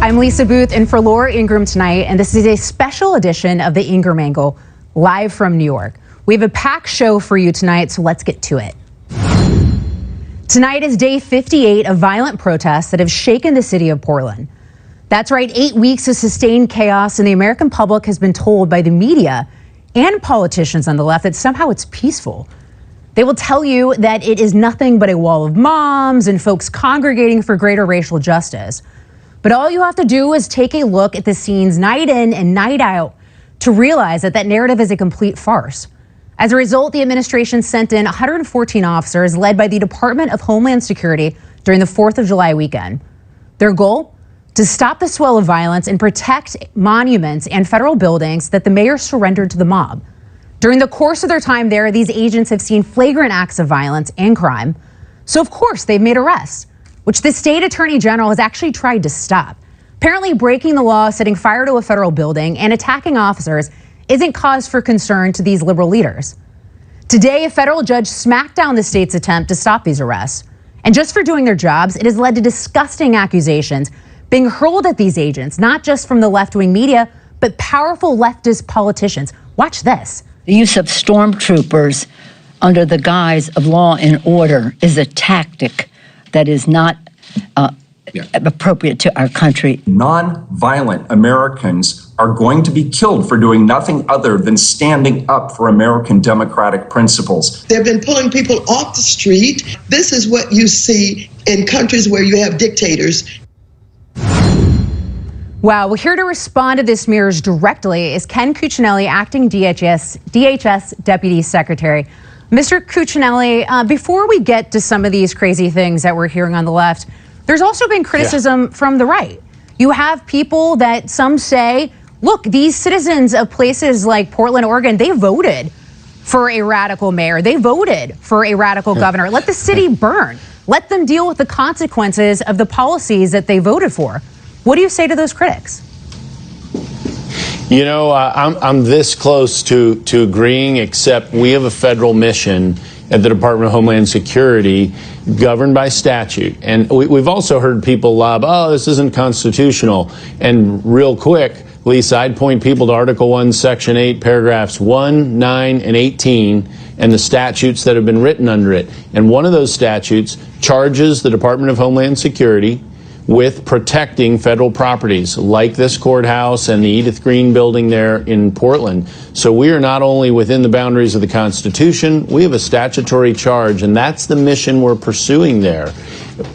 I'm Lisa Boothe in for Laura Ingraham tonight, and this is a special edition of the Ingraham Angle, live from New York. We have a packed show for you tonight, so let's get to it. Tonight is day 58 of violent protests that have shaken the city of Portland. That's right, 8 weeks of sustained chaos, and the American public has been told by the media and politicians on the left that somehow it's peaceful. They will tell you that it is nothing but a wall of moms and folks congregating for greater racial justice. But all you have to do is take a look at the scenes night in and night out to realize that that narrative is a complete farce. As a result, the administration sent in 114 officers led by the Department of Homeland Security during the 4th of July weekend. Their goal? To stop the swell of violence and protect monuments and federal buildings that the mayor surrendered to the mob. During the course of their time there, these agents have seen flagrant acts of violence and crime. So of course they've made arrests, which the state attorney general has actually tried to stop. Apparently breaking the law, setting fire to a federal building, and attacking officers isn't cause for concern to these liberal leaders. Today, a federal judge smacked down the state's attempt to stop these arrests. And just for doing their jobs, it has led to disgusting accusations being hurled at these agents, not just from the left-wing media, but powerful leftist politicians. Watch this. The use of stormtroopers under the guise of law and order is a tactic that is not appropriate to our country. Non-violent Americans are going to be killed for doing nothing other than standing up for American democratic principles. They've been pulling people off the street. This is what you see in countries where you have dictators. Wow, well, here to respond to this mirrors directly is Ken Cuccinelli, acting DHS Deputy Secretary. Mr. Cuccinelli, before we get to some of these crazy things that we're hearing on the left, there's also been criticism from the right. You have people that some say, look, these citizens of places like Portland, Oregon, they voted for a radical mayor. They voted for a radical governor. Let the city burn. Let them deal with the consequences of the policies that they voted for. What do you say to those critics? You know, I'm this close to agreeing, except we have a federal mission at the Department of Homeland Security governed by statute. And we've also heard people lob, oh, this isn't constitutional. And real quick, Lisa, I'd point people to Article 1, Section 8, paragraphs 1, 9, and 18, and the statutes that have been written under it. And one of those statutes charges the Department of Homeland Security with protecting federal properties like this courthouse and the Edith Green building there in Portland. So we are not only within the boundaries of the Constitution, we have a statutory charge, and that's the mission we're pursuing there.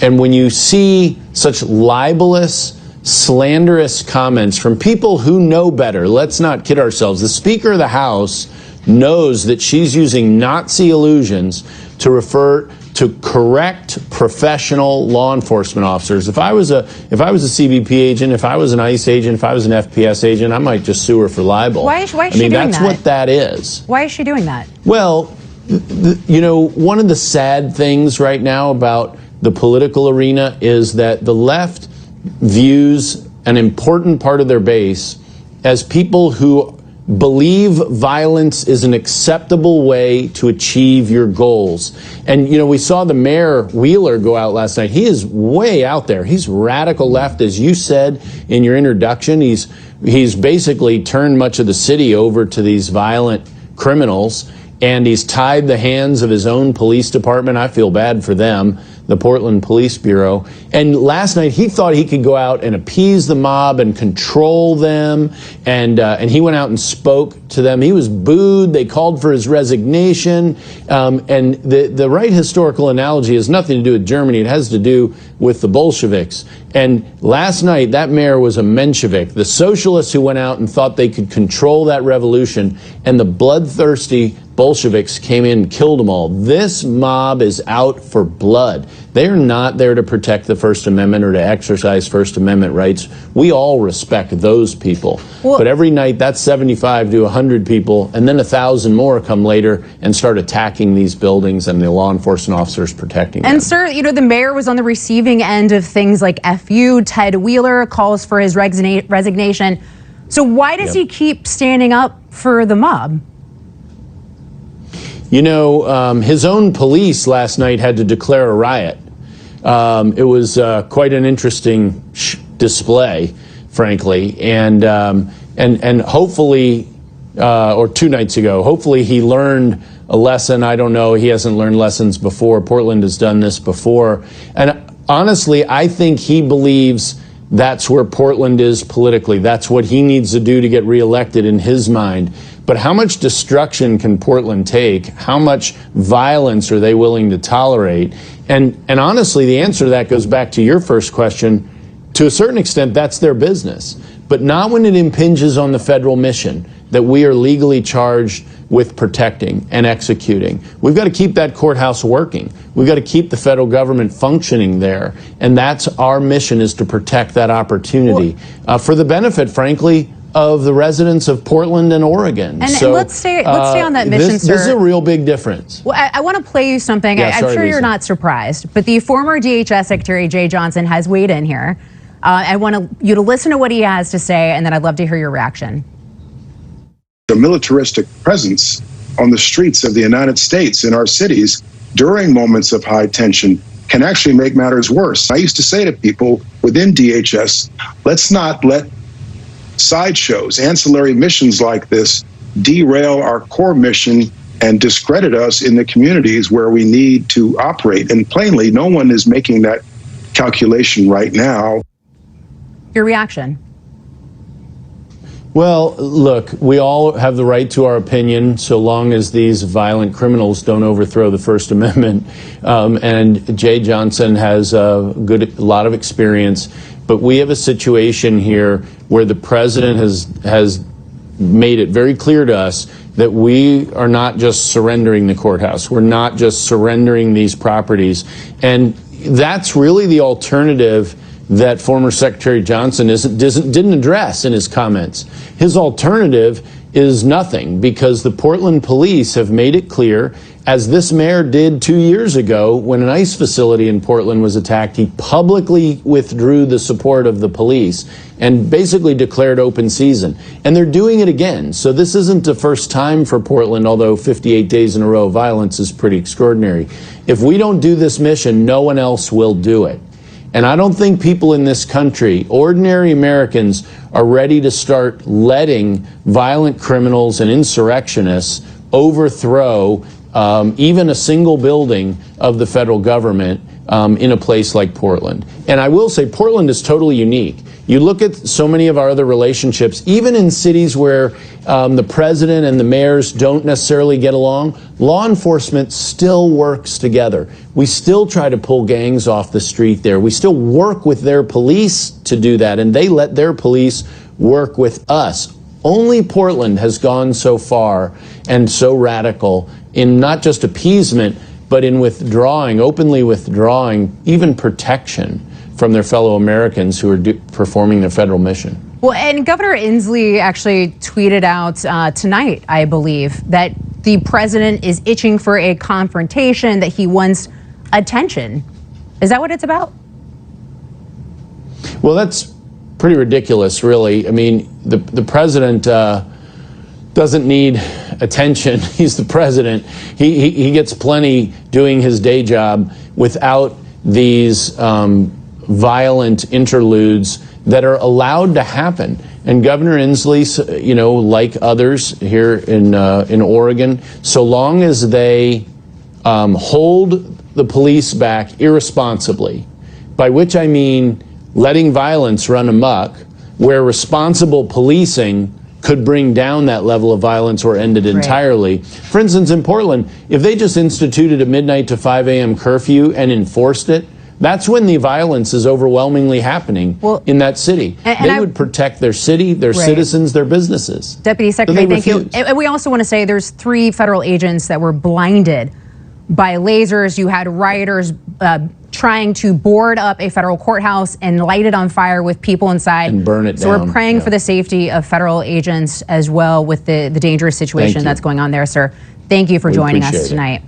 And when you see such libelous, slanderous comments from people who know better, let's not kid ourselves. The Speaker of the House knows that she's using Nazi allusions to refer to correct professional law enforcement officers. If I was a CBP agent, if I was an ICE agent, if I was an FPS agent, I might just sue her for libel. Why is she doing that? That's what that is. Why is she doing that? Well, you know, one of the sad things right now about the political arena is that the left views an important part of their base as people who believe violence is an acceptable way to achieve your goals. And, you know, we saw the mayor, Wheeler, go out last night. He is way out there. He's radical left, as you said in your introduction. He's basically turned much of the city over to these violent criminals, and he's tied the hands of his own police department. I feel bad for them, the Portland Police Bureau. And last night he thought he could go out and appease the mob and control them, and he went out and spoke to them. He was booed. They called for his resignation. And the right historical analogy has nothing to do with Germany. It has to do with the Bolsheviks. And last night that mayor was a Menshevik, the socialists who went out and thought they could control that revolution, and the bloodthirsty Bolsheviks came in and killed them all. This mob is out for blood. They are not there to protect the First Amendment or to exercise First Amendment rights. We all respect those people. Well, but every night that's 75 to 100 people, and then 1,000 more come later and start attacking these buildings and the law enforcement officers protecting them. And sir, you know, the mayor was on the receiving end of things like FU. Ted Wheeler calls for his resignation. So why does he keep standing up for the mob? You know, his own police last night had to declare a riot. It was quite an interesting display, frankly. And hopefully, or 2 nights ago, hopefully he learned a lesson. I don't know. He hasn't learned lessons before. Portland has done this before. And honestly, I think he believes that's where Portland is politically. That's what he needs to do to get reelected in his mind. But how much destruction can Portland take? How much violence are they willing to tolerate? And honestly, the answer to that goes back to your first question. To a certain extent, that's their business, but not when it impinges on the federal mission that we are legally charged with protecting and executing. We've got to keep that courthouse working. We've got to keep the federal government functioning there. And that's our mission, is to protect that opportunity for the benefit, frankly, of the residents of Portland and Oregon. And let's stay on that mission, sir. This is a real big difference. Well, I want to play you something. Yeah, I'm sure you're not surprised, but the former DHS Secretary Jay Johnson has weighed in here. I want you to listen to what he has to say, and then I'd love to hear your reaction. The militaristic presence on the streets of the United States in our cities during moments of high tension can actually make matters worse. I used to say to people within DHS, let's not let sideshows, ancillary missions like this derail our core mission and discredit us in the communities where we need to operate. And plainly, no one is making that calculation right now. Your reaction? Well, look, we all have the right to our opinion so long as these violent criminals don't overthrow the First Amendment. And Jay Johnson has a lot of experience. But we have a situation here where the president has made it very clear to us that we are not just surrendering the courthouse. We're not just surrendering these properties. And that's really the alternative that former Secretary Johnson didn't address in his comments. His alternative is nothing, because the Portland police have made it clear, as this mayor did 2 years ago when an ICE facility in Portland was attacked. He publicly withdrew the support of the police and basically declared open season. And they're doing it again. So this isn't the first time for Portland, although 58 days in a row of violence is pretty extraordinary. If we don't do this mission, no one else will do it. And I don't think people in this country, ordinary Americans, are ready to start letting violent criminals and insurrectionists overthrow even a single building of the federal government in a place like Portland. And I will say Portland is totally unique. You look at so many of our other relationships, even in cities where the president and the mayors don't necessarily get along, law enforcement still works together. We still try to pull gangs off the street there. We still work with their police to do that, and they let their police work with us. Only Portland has gone so far and so radical in not just appeasement, but in withdrawing, openly withdrawing even protection from their fellow Americans who are performing their federal mission. Well, and Governor Inslee actually tweeted out tonight, I believe, that the president is itching for a confrontation, that he wants attention. Is that what it's about? Well, that's pretty ridiculous, really. I mean, the president doesn't need attention. He's the president. He gets plenty doing his day job without these violent interludes that are allowed to happen. And Governor Inslee, you know, like others here in Oregon, so long as they hold the police back irresponsibly, by which I mean letting violence run amok, where responsible policing could bring down that level of violence or end it entirely. Right. For instance, in Portland, if they just instituted a midnight to 5 a.m. curfew and enforced it, that's when the violence is overwhelmingly happening in that city. They would protect their city, their citizens, their businesses. Deputy Secretary, thank you. And we also want to say there's 3 federal agents that were blinded by lasers. You had rioters trying to board up a federal courthouse and light it on fire with people inside. And burn it down. So we're praying for the safety of federal agents as well with the dangerous situation that's going on there, sir. Thank you for joining us tonight.